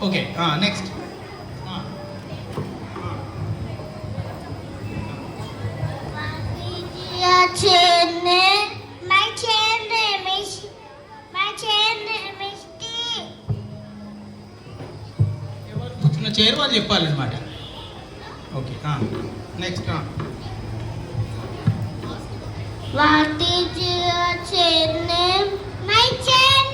Okay next. chair name? My chair name is tea. ఎవరు కూర్చున్న chair వాళ్ళు చెప్పాలన్నమాట. Okay next. What is your chair name? My chair